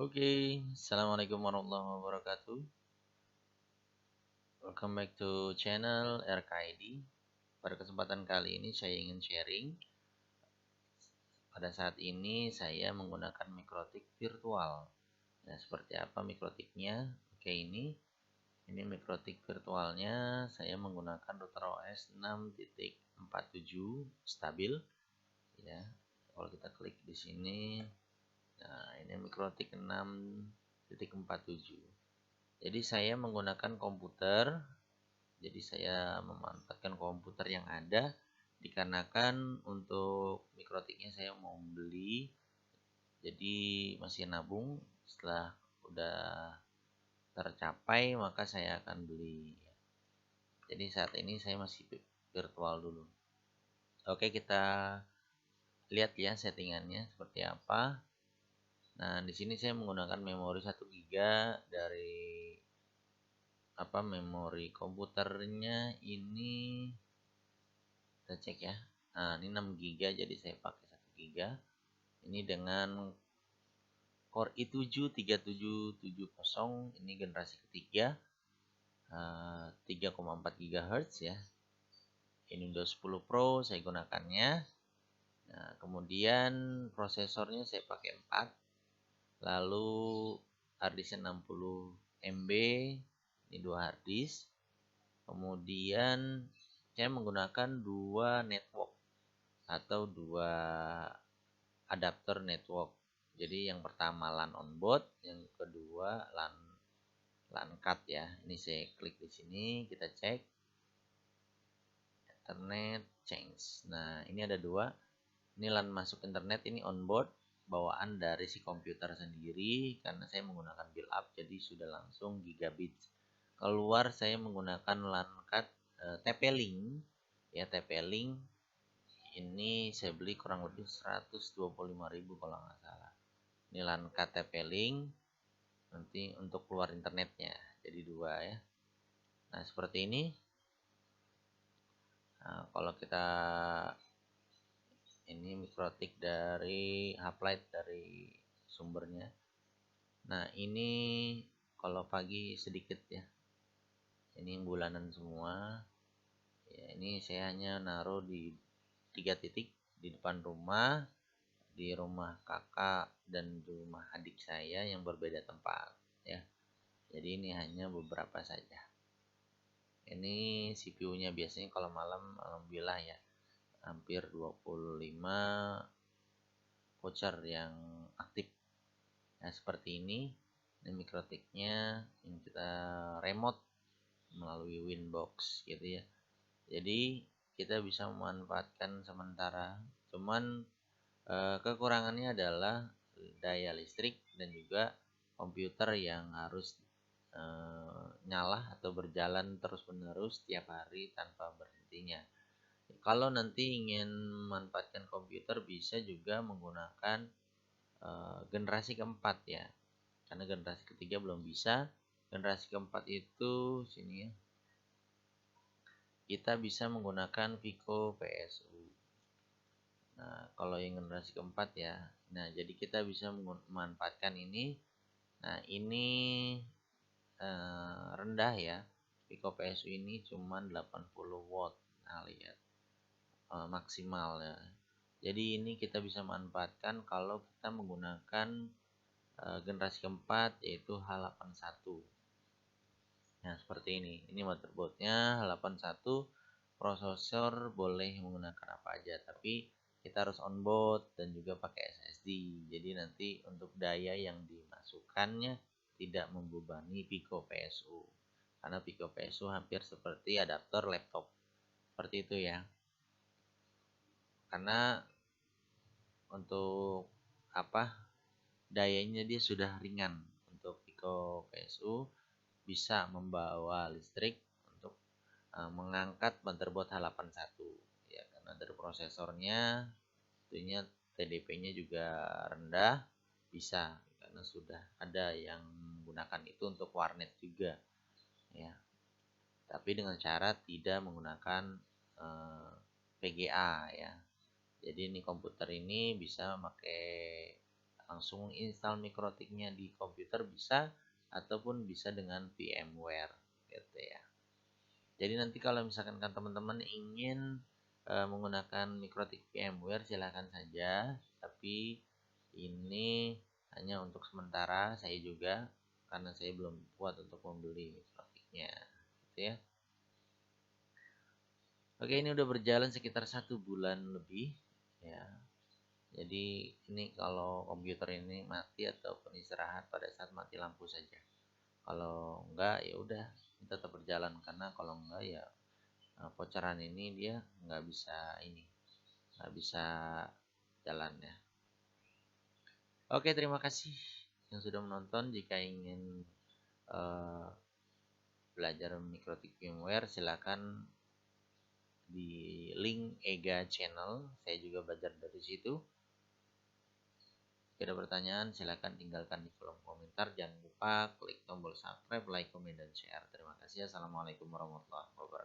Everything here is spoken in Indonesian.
Oke, Assalamualaikum warahmatullahi wabarakatuh. Welcome back to channel RKID. Pada kesempatan kali ini saya ingin sharing. Pada saat ini saya menggunakan mikrotik virtual. Nah, seperti apa mikrotiknya? Oke, ini mikrotik virtualnya. Saya menggunakan router OS 6.47 stabil. Ya, kalau kita klik di sini, nah ini mikrotik 6.47. Jadi saya menggunakan komputer. Jadi saya memanfaatkan komputer yang ada dikarenakan untuk mikrotiknya saya mau beli. Jadi masih nabung, setelah udah tercapai maka saya akan beli. Jadi saat ini saya masih virtual dulu. Oke, kita lihat ya settingannya seperti apa. Nah, di sini saya menggunakan memori 1 GB dari memori komputernya ini. Kita cek ya. Nah, ini 6 GB jadi saya pakai 1 GB. Ini dengan Core i7 3770, ini generasi ketiga, 3,4 GHz ya. Ini Windows 10 Pro saya gunakannya. Nah, kemudian prosesornya saya pakai 4. Lalu harddisknya 60 MB, ini 2 harddisk. Kemudian saya menggunakan 2 network atau 2 adapter network. Jadi yang pertama LAN on board, yang kedua LAN card ya. Ini saya klik di sini, kita cek internet change. Nah, ini ada 2. Ini LAN masuk internet, ini on board bawaan dari si komputer sendiri karena saya menggunakan build up jadi sudah langsung gigabit. Keluar saya menggunakan LAN card TP-Link ya, TP-Link ini saya beli kurang lebih 125.000 kalau nggak salah. Ini LAN card TP-Link nanti untuk keluar internetnya, jadi 2 ya. Nah, seperti ini. Nah, kalau kita ini mikrotik dari Uplight dari sumbernya. Nah, ini kalau pagi sedikit ya. Ini bulanan semua. Ya, ini saya hanya naruh di 3 titik di depan rumah, di rumah kakak dan di rumah adik saya yang berbeda tempat ya. Jadi ini hanya beberapa saja. Ini CPU-nya biasanya kalau malam alhamdulillah ya hampir 25 voucher yang aktif. Nah, seperti ini mikrotiknya yang kita remote melalui Winbox gitu ya. Jadi kita bisa memanfaatkan sementara. Cuman kekurangannya adalah daya listrik dan juga komputer yang harus nyala atau berjalan terus-menerus tiap hari tanpa berhentinya. Kalau nanti ingin memanfaatkan komputer bisa juga menggunakan generasi keempat ya. Karena generasi ketiga belum bisa. Generasi keempat itu sini ya. Kita bisa menggunakan Pico PSU. Nah, kalau yang generasi keempat ya. Nah, jadi kita bisa memanfaatkan ini. Nah, ini rendah ya. Pico PSU ini cuma 80 watt. Nah, lihat maksimal ya. Jadi ini kita bisa manfaatkan kalau kita menggunakan generasi keempat yaitu H81. Nah, seperti ini. Ini motherboardnya H81. Prosesor boleh menggunakan apa aja, tapi kita harus onboard dan juga pakai SSD. Jadi nanti untuk daya yang dimasukkannya tidak membebani Pico PSU. Karena Pico PSU hampir seperti adaptor laptop. Seperti itu ya. Karena untuk dayanya dia sudah ringan. Untuk Pico PSU bisa membawa listrik untuk mengangkat motherboard H81 ya, karena dari prosesornya tentunya TDP-nya juga rendah, bisa karena sudah ada yang menggunakan itu untuk warnet juga ya, tapi dengan cara tidak menggunakan VGA ya. Jadi ini komputer ini bisa pakai langsung install Mikrotiknya di komputer bisa, ataupun bisa dengan VMware gitu ya. Jadi nanti kalau misalkan kan teman-teman ingin menggunakan Mikrotik VMware, silahkan saja, tapi ini hanya untuk sementara saya juga, karena saya belum kuat untuk membeli Mikrotiknya gitu ya. Oke, ini udah berjalan sekitar 1 bulan lebih ya. Jadi ini kalau komputer ini mati ataupun istirahat pada saat mati lampu saja. Kalau enggak ya udah tetap berjalan, karena kalau enggak ya voucheran ini dia nggak bisa jalan ya. Oke, terima kasih yang sudah menonton. Jika ingin belajar Mikrotik VMware, silakan di link Ega Channel, saya juga belajar dari situ. Jika ada pertanyaan, silakan tinggalkan di kolom komentar. Jangan lupa klik tombol subscribe, like, komen, dan share. Terima kasih. Assalamualaikum warahmatullahi wabarakatuh.